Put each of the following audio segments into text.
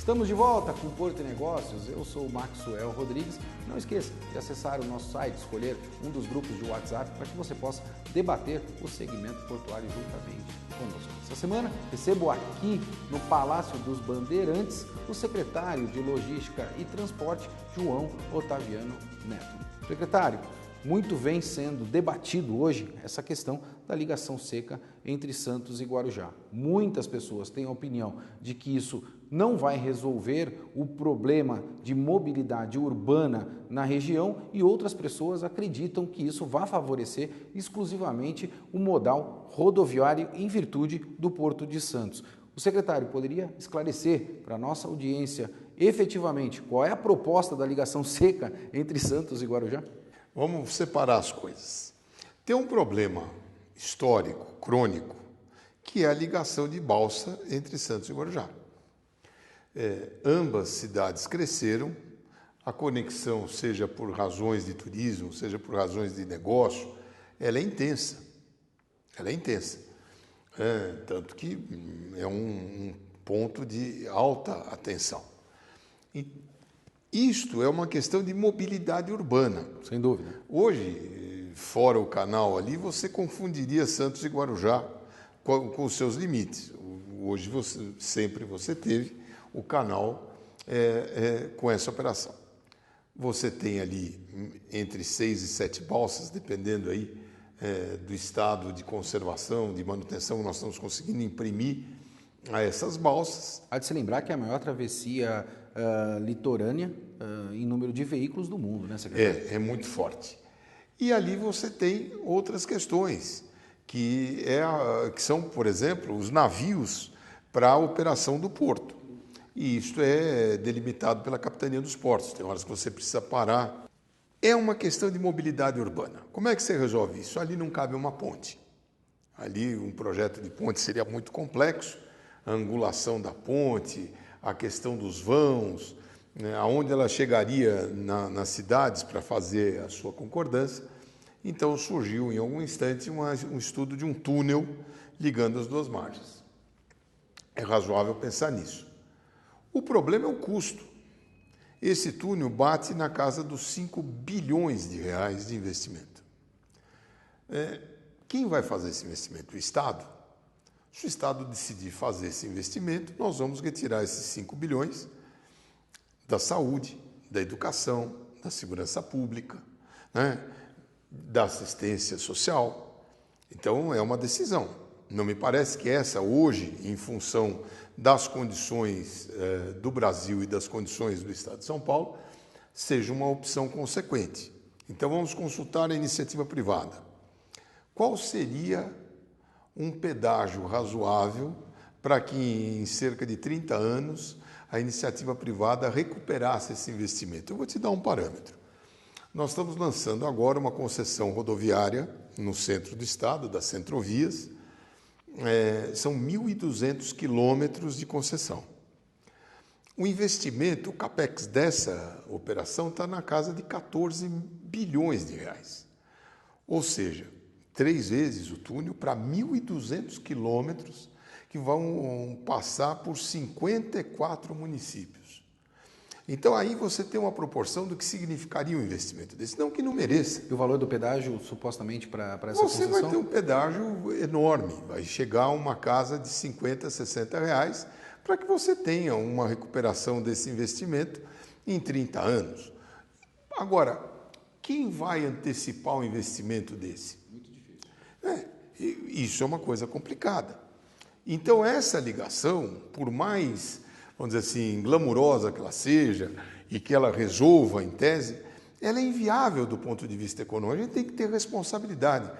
Estamos de volta com o Porto e Negócios, eu sou o Maxwell Rodrigues. Não esqueça de acessar o nosso site, escolher um dos grupos de WhatsApp para que você possa debater o segmento portuário juntamente conosco. Essa semana recebo aqui no Palácio dos Bandeirantes o secretário de Logística e Transporte, João Otaviano Neto. Secretário, muito vem sendo debatido hoje essa questão da ligação seca entre Santos e Guarujá. Muitas pessoas têm a opinião de que isso não vai resolver o problema de mobilidade urbana na região e outras pessoas acreditam que isso vai favorecer exclusivamente o modal rodoviário em virtude do Porto de Santos. O secretário poderia esclarecer para a nossa audiência efetivamente qual é a proposta da ligação seca entre Santos e Guarujá? Vamos separar as coisas. Tem um problema histórico, crônico, que é a ligação de balsa entre Santos e Guarujá. Ambas cidades cresceram, a conexão, seja por razões de turismo, seja por razões de negócio, ela é intensa. Ela é intensa. Tanto que é um ponto de alta atenção. Isto é uma questão de mobilidade urbana. Sem dúvida. Hoje, fora o canal ali, você confundiria Santos e Guarujá com os seus limites. Hoje, sempre você teve o canal com essa operação. Você tem ali entre 6 e 7 balsas, dependendo aí do estado de conservação, de manutenção que nós estamos conseguindo imprimir a essas balsas. Há de se lembrar que é a maior travessia litorânea em número de veículos do mundo, né, secretário? É muito forte. E ali você tem outras questões, que são, por exemplo, os navios para a operação do porto. E isto é delimitado pela Capitania dos Portos. Tem horas que você precisa parar. É uma questão de mobilidade urbana. Como é que você resolve isso? Ali não cabe uma ponte. Ali um projeto de ponte seria muito complexo. A angulação da ponte, a questão dos vãos, né, aonde ela chegaria nas cidades para fazer a sua concordância. Então surgiu em algum instante um estudo de um túnel ligando as duas margens. É razoável pensar nisso. O problema é o custo. Esse túnel bate na casa dos 5 bilhões de reais de investimento. Quem vai fazer esse investimento? O Estado? Se o Estado decidir fazer esse investimento, nós vamos retirar esses 5 bilhões da saúde, da educação, da segurança pública, né, da assistência social. Então, é uma decisão. Não me parece que essa, hoje, em função das condições do Brasil e das condições do Estado de São Paulo, seja uma opção consequente. Então, vamos consultar a iniciativa privada. Qual seria um pedágio razoável para que, em cerca de 30 anos, a iniciativa privada recuperasse esse investimento? Eu vou te dar um parâmetro. Nós estamos lançando agora uma concessão rodoviária no centro do estado, das Centrovias. São 1.200 quilômetros de concessão. O investimento, o capex dessa operação está na casa de 14 bilhões de reais. Ou seja, 3 vezes o túnel para 1.200 quilômetros que vão passar por 54 municípios. Então, aí você tem uma proporção do que significaria um investimento desse, não que não mereça. E o valor do pedágio, supostamente, para essa concessão? Você vai ter um concessão? pedágio enorme, vai chegar a uma casa de 50, 60 reais para que você tenha uma recuperação desse investimento em 30 anos. Agora, quem vai antecipar um investimento desse? Muito difícil. Isso é uma coisa complicada. Então, essa ligação, por mais, vamos dizer assim, glamurosa que ela seja e que ela resolva em tese, ela é inviável do ponto de vista econômico. A gente tem que ter responsabilidade.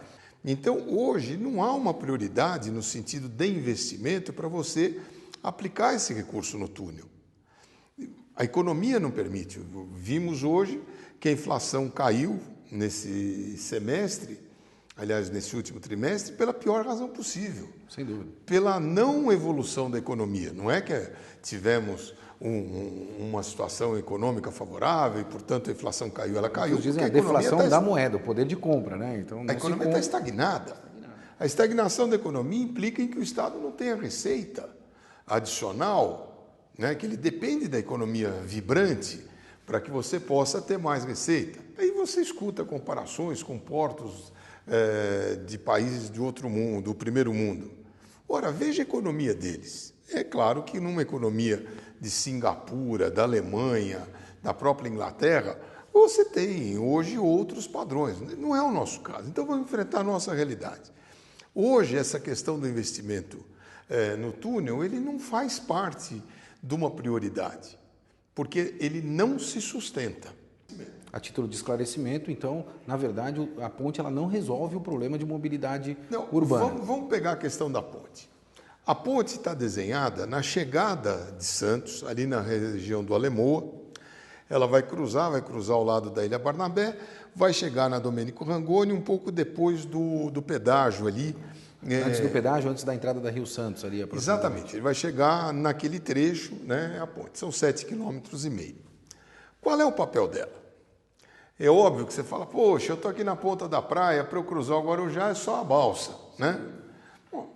Então, hoje, não há uma prioridade no sentido de investimento para você aplicar esse recurso no túnel. A economia não permite. Vimos hoje que a inflação caiu nesse semestre, aliás, nesse último trimestre, pela pior razão possível. Sem dúvida. Pela não evolução da economia. Não é que tivemos uma situação econômica favorável e, portanto, a inflação caiu. Ela caiu Vocês dizem porque a deflação da moeda, o poder de compra, né? Então, a economia está estagnada. A estagnação da economia implica em que o Estado não tenha receita adicional né, que ele depende da economia vibrante para que você possa ter mais receita. Aí você escuta comparações com portos de países de outro mundo, do primeiro mundo. Ora, veja a economia deles. É claro que numa economia de Singapura, da Alemanha, da própria Inglaterra, você tem hoje outros padrões. Não é o nosso caso. Então vamos enfrentar a nossa realidade. Hoje, essa questão do investimento no túnel, ele não faz parte de uma prioridade, porque ele não se sustenta. A título de esclarecimento, então, na verdade, a ponte ela não resolve o problema de mobilidade urbana. Vamos pegar a questão da ponte. A ponte está desenhada na chegada de Santos, ali na região do Alemoa. Ela vai cruzar ao lado da Ilha Barnabé, vai chegar na Domênico Rangoni, um pouco depois do pedágio ali. Antes do pedágio, antes da entrada da Rio Santos ali. Exatamente, ele vai chegar naquele trecho, né, a ponte. São 7,5 km. Qual é o papel dela? É óbvio que você fala, poxa, eu estou aqui na ponta da praia, para eu cruzar o Guarujá é só a balsa, né? Bom,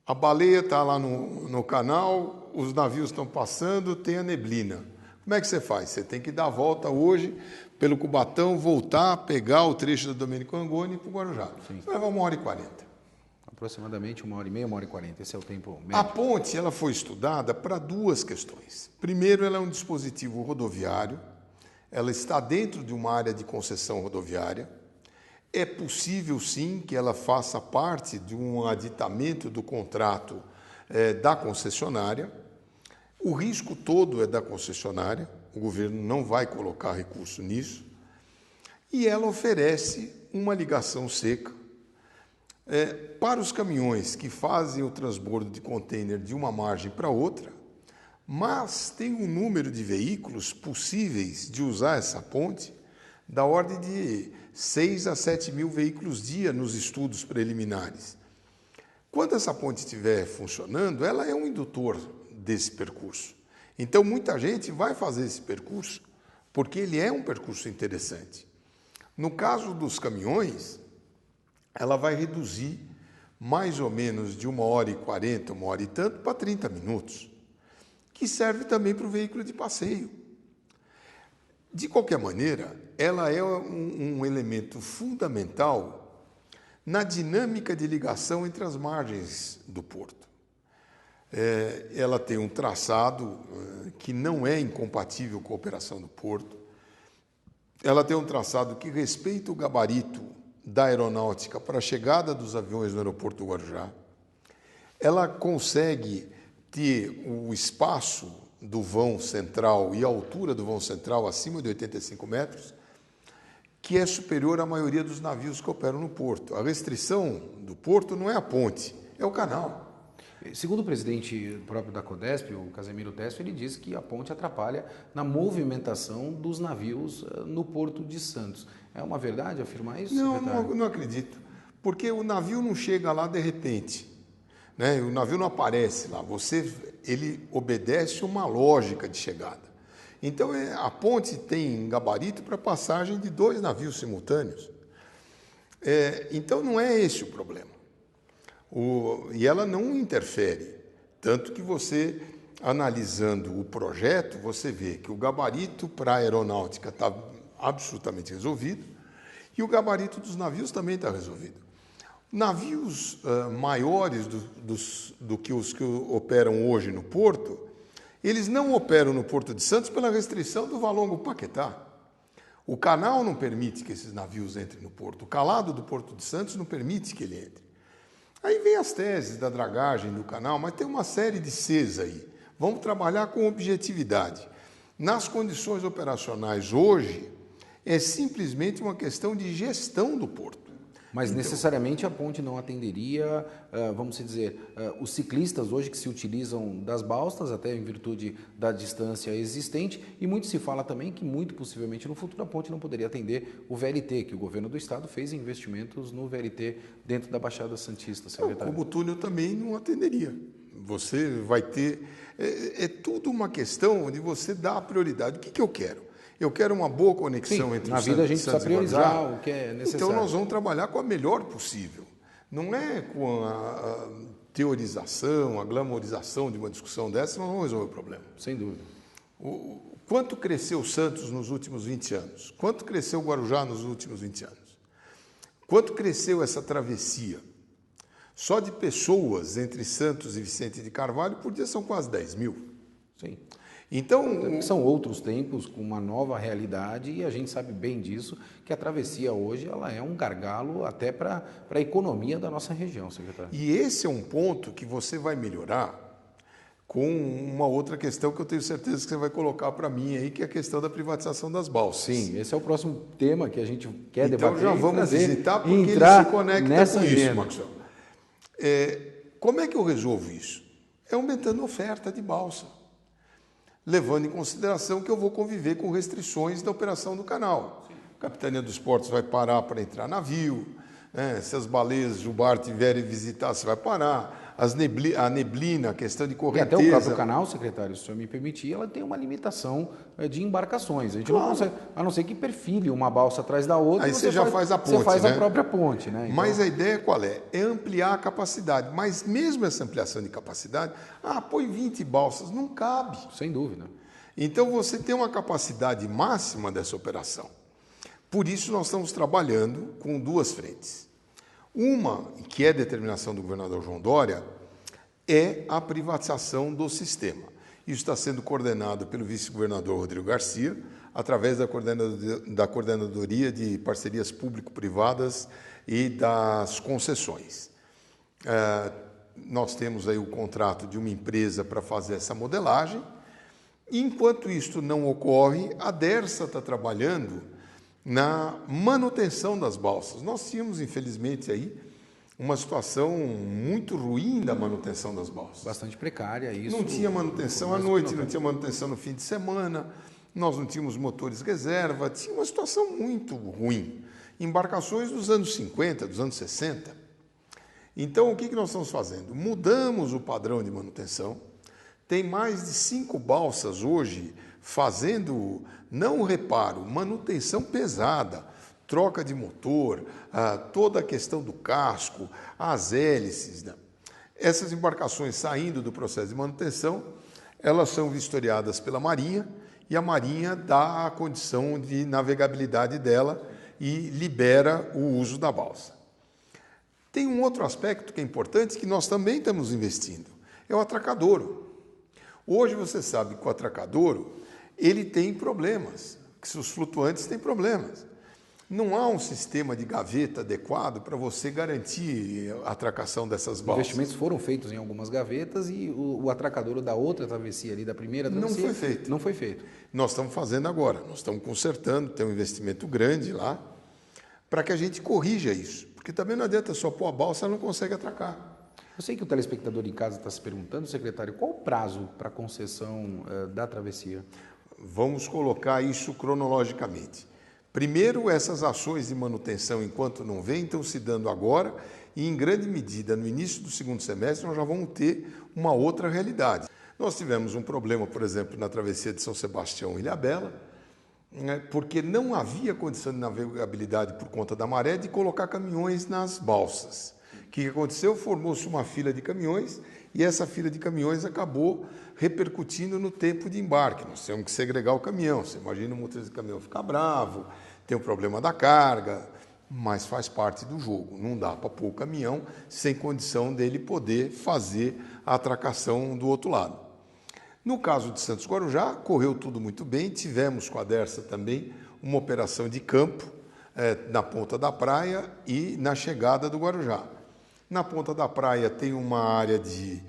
a baleia está lá no canal, os navios estão passando, tem a neblina. Como é que você faz? Você tem que dar a volta hoje pelo Cubatão, voltar, pegar o trecho do Domênico Rangoni e ir para o Guarujá. Sim. Isso leva 1h40. Aproximadamente 1h30, 1h40. Esse é o tempo médio. A ponte ela foi estudada para duas questões. Primeiro, ela é um dispositivo rodoviário. Ela está dentro de uma área de concessão rodoviária. É possível, sim, que ela faça parte de um aditamento do contrato da concessionária. O risco todo é da concessionária, o governo não vai colocar recurso nisso. E ela oferece uma ligação seca para os caminhões que fazem o transbordo de contêiner de uma margem para outra, mas tem um número de veículos possíveis de usar essa ponte da ordem de 6 a 7 mil veículos dia nos estudos preliminares. Quando essa ponte estiver funcionando, ela é um indutor desse percurso. Então, muita gente vai fazer esse percurso porque ele é um percurso interessante. No caso dos caminhões, ela vai reduzir mais ou menos de 1h40, 1h e tanto, para 30 minutos, que serve também para o veículo de passeio. De qualquer maneira, ela é um elemento fundamental na dinâmica de ligação entre as margens do porto. Ela tem um traçado que não é incompatível com a operação do porto. Ela tem um traçado que respeita o gabarito da aeronáutica para a chegada dos aviões no aeroporto do Guarujá. Ela consegue ter o espaço do vão central e a altura do vão central acima de 85 metros, que é superior à maioria dos navios que operam no porto. A restrição do porto não é a ponte, é o canal. Segundo o presidente próprio da Codesp, o Casemiro Tessio, ele disse que a ponte atrapalha na movimentação dos navios no Porto de Santos. É uma verdade afirmar isso? Não acredito, porque o navio não chega lá de repente, né? O navio não aparece lá, ele obedece uma lógica de chegada. Então, a ponte tem gabarito para passagem de 2 navios simultâneos. Então, não é esse o problema. E ela não interfere, tanto que você, analisando o projeto, você vê que o gabarito para a aeronáutica está absolutamente resolvido e o gabarito dos navios também está resolvido. Navios maiores do que os que operam hoje no porto, eles não operam no Porto de Santos pela restrição do Valongo-Paquetá. O canal não permite que esses navios entrem no porto, o calado do Porto de Santos não permite que ele entre. Aí vem as teses da dragagem do canal, mas tem uma série de Cs aí. Vamos trabalhar com objetividade. Nas condições operacionais hoje, é simplesmente uma questão de gestão do porto. Mas necessariamente a ponte não atenderia, vamos dizer, os ciclistas hoje que se utilizam das balsas, até em virtude da distância existente, e muito se fala também que muito possivelmente no futuro a ponte não poderia atender o VLT, que o governo do estado fez investimentos no VLT dentro da Baixada Santista, secretário. Como o túnel também não atenderia. Você vai ter... É tudo uma questão de você dar prioridade. O que eu quero? Eu quero uma boa conexão entre na vida a gente precisa priorizar o que é necessário. Então nós vamos trabalhar com a melhor possível. Não é com a teorização, a glamorização de uma discussão dessa, que nós vamos resolver o problema. Sem dúvida. Quanto cresceu o Santos nos últimos 20 anos? Quanto cresceu o Guarujá nos últimos 20 anos? Quanto cresceu essa travessia? Só de pessoas entre Santos e Vicente de Carvalho, por dia são quase 10 mil. Sim. Então, são outros tempos, com uma nova realidade, e a gente sabe bem disso, que a travessia hoje ela é um gargalo até para a economia da nossa região, secretário. E esse é um ponto que você vai melhorar com uma outra questão que eu tenho certeza que você vai colocar para mim aí, que é a questão da privatização das balsas. Sim, esse é o próximo tema que a gente quer debater. Então já vamos visitar, porque ele se conecta com isso, Maxwell. Como é que eu resolvo isso? É aumentando a oferta de balsa, levando em consideração que eu vou conviver com restrições da operação do canal. Sim. A Capitania dos Portos vai parar para entrar navio, né? Se as baleias Jubar tiverem visitar, você vai parar. A neblina, a questão de correnteza. E até o próprio canal, secretário, se o senhor me permitir, ela tem uma limitação de embarcações. A gente não consegue, a não ser que perfile uma balsa atrás da outra. Aí você já faz a ponte, você faz a própria ponte, né? Então... Mas a ideia qual é? É ampliar a capacidade. Mas mesmo essa ampliação de capacidade, põe 20 balsas, não cabe. Sem dúvida. Então você tem uma capacidade máxima dessa operação. Por isso nós estamos trabalhando com duas frentes. Uma, que é determinação do governador João Dória, é a privatização do sistema. Isso está sendo coordenado pelo vice-governador Rodrigo Garcia, através da Coordenadoria de Parcerias Público-Privadas e das concessões. Nós temos aí o contrato de uma empresa para fazer essa modelagem. Enquanto isto não ocorre, a DERSA está trabalhando na manutenção das balsas. Nós tínhamos, infelizmente, aí uma situação muito ruim da manutenção das balsas. Bastante precária isso. Não tinha manutenção à noite, não tinha manutenção no fim de semana, nós não tínhamos motores reserva, tinha uma situação muito ruim. Embarcações dos anos 50, dos anos 60. Então, o que nós estamos fazendo? Mudamos o padrão de manutenção. Tem mais de 5 balsas hoje fazendo, não reparo, manutenção pesada, troca de motor, toda a questão do casco, as hélices. Né? Essas embarcações saindo do processo de manutenção, elas são vistoriadas pela Marinha e a Marinha dá a condição de navegabilidade dela e libera o uso da balsa. Tem um outro aspecto que é importante que nós também estamos investindo, é o atracadouro. Hoje você sabe que o atracadouro ele tem problemas, que os flutuantes têm problemas. Não há um sistema de gaveta adequado para você garantir a atracação dessas balsas. Investimentos foram feitos em algumas gavetas e o atracadouro da outra travessia ali, da primeira travessia... Não foi feito. Não foi feito. Nós estamos fazendo agora, nós estamos consertando, tem um investimento grande lá, para que a gente corrija isso. Porque também não adianta só pôr a balsa, ela não consegue atracar. Eu sei que o telespectador em casa está se perguntando, secretário, qual o prazo para a concessão da travessia? Vamos colocar isso cronologicamente. Primeiro, essas ações de manutenção, enquanto não vem, estão se dando agora e, em grande medida, no início do segundo semestre, nós já vamos ter uma outra realidade. Nós tivemos um problema, por exemplo, na travessia de São Sebastião e Ilhabela, porque não havia condição de navegabilidade por conta da maré de colocar caminhões nas balsas. O que aconteceu? Formou-se uma fila de caminhões e essa fila de caminhões acabou repercutindo no tempo de embarque. Nós temos que segregar o caminhão. Você imagina o motorista de caminhão ficar bravo, tem o problema da carga, mas faz parte do jogo. Não dá para pôr o caminhão sem condição dele poder fazer a atracação do outro lado. No caso de Santos Guarujá, correu tudo muito bem. Tivemos com a DERSA também uma operação de campo na ponta da praia e na chegada do Guarujá. Na ponta da praia tem uma área de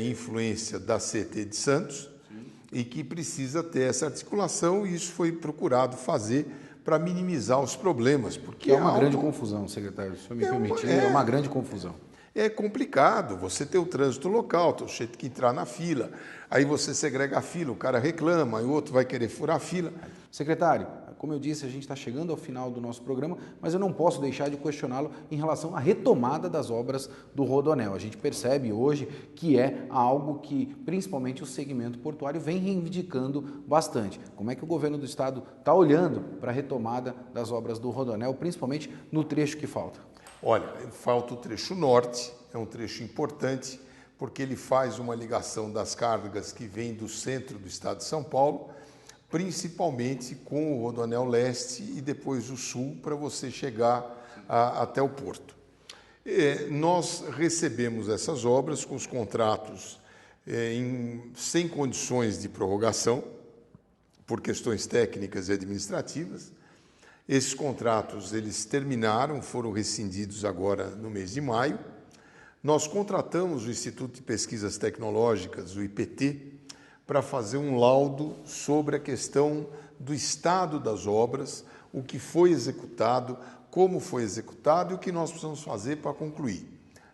influência da CT de Santos. Sim. E que precisa ter essa articulação e isso foi procurado fazer para minimizar os problemas. Porque é uma grande confusão, secretário, se eu me permitir, é uma grande confusão. É complicado, você ter o trânsito local, tem jeito que entrar na fila, aí você segrega a fila, o cara reclama, aí o outro vai querer furar a fila. Secretário, como eu disse, a gente está chegando ao final do nosso programa, mas eu não posso deixar de questioná-lo em relação à retomada das obras do Rodoanel. A gente percebe hoje que é algo que, principalmente, o segmento portuário vem reivindicando bastante. Como é que o governo do estado está olhando para a retomada das obras do Rodoanel, principalmente no trecho que falta? Olha, falta o trecho norte, é um trecho importante, porque ele faz uma ligação das cargas que vêm do centro do estado de São Paulo, principalmente com o Rodoanel Leste e depois o Sul, para você chegar até o porto. Nós recebemos essas obras com os contratos sem condições de prorrogação, por questões técnicas e administrativas. Esses contratos eles terminaram, foram rescindidos agora no mês de maio. Nós contratamos o Instituto de Pesquisas Tecnológicas, o IPT, para fazer um laudo sobre a questão do estado das obras, o que foi executado, como foi executado e o que nós precisamos fazer para concluir.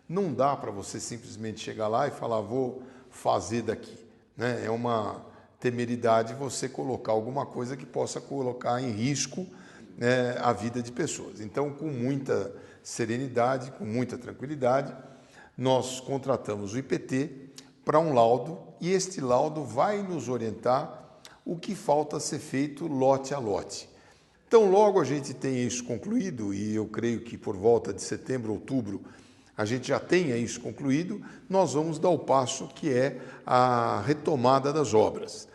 Não dá para você simplesmente chegar lá e falar, vou fazer daqui, né? É uma temeridade você colocar alguma coisa que possa colocar em risco a vida de pessoas. Então, com muita serenidade, com muita tranquilidade, nós contratamos o IPT para um laudo e este laudo vai nos orientar o que falta ser feito lote a lote. Então, logo a gente tem isso concluído, e eu creio que por volta de setembro, outubro, a gente já tenha isso concluído, nós vamos dar o passo que é a retomada das obras.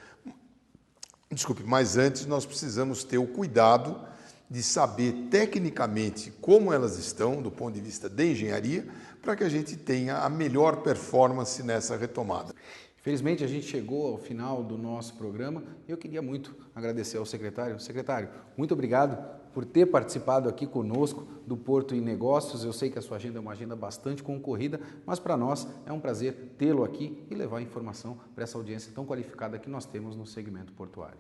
Desculpe, mas antes nós precisamos ter o cuidado de saber tecnicamente como elas estão, do ponto de vista de engenharia, para que a gente tenha a melhor performance nessa retomada. Felizmente a gente chegou ao final do nosso programa e eu queria muito agradecer ao secretário. Secretário, muito obrigado por ter participado aqui conosco do Porto e Negócios. Eu sei que a sua agenda é uma agenda bastante concorrida, mas para nós é um prazer tê-lo aqui e levar informação para essa audiência tão qualificada que nós temos no segmento portuário.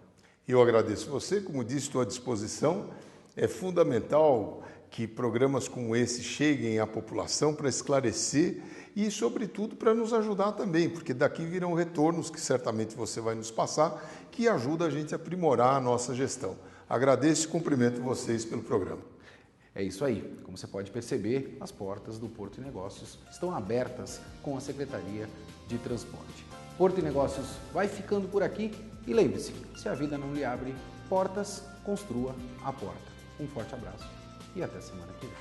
Eu agradeço você, como disse, estou à disposição. É fundamental que programas como esse cheguem à população para esclarecer e, sobretudo, para nos ajudar também, porque daqui virão retornos que certamente você vai nos passar, que ajuda a gente a aprimorar a nossa gestão. Agradeço e cumprimento vocês pelo programa. É isso aí. Como você pode perceber, as portas do Porto e Negócios estão abertas com a Secretaria de Transporte. Porto e Negócios vai ficando por aqui e lembre-se, se a vida não lhe abre portas, construa a porta. Um forte abraço e até semana que vem.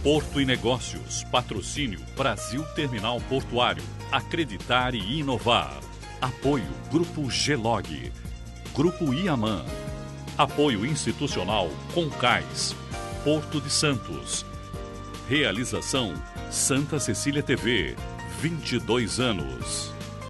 Porto e Negócios, patrocínio Brasil Terminal Portuário, acreditar e inovar. Apoio Grupo Gelog, Grupo Iaman, apoio institucional Concais, Porto de Santos. Realização Santa Cecília TV, 22 anos.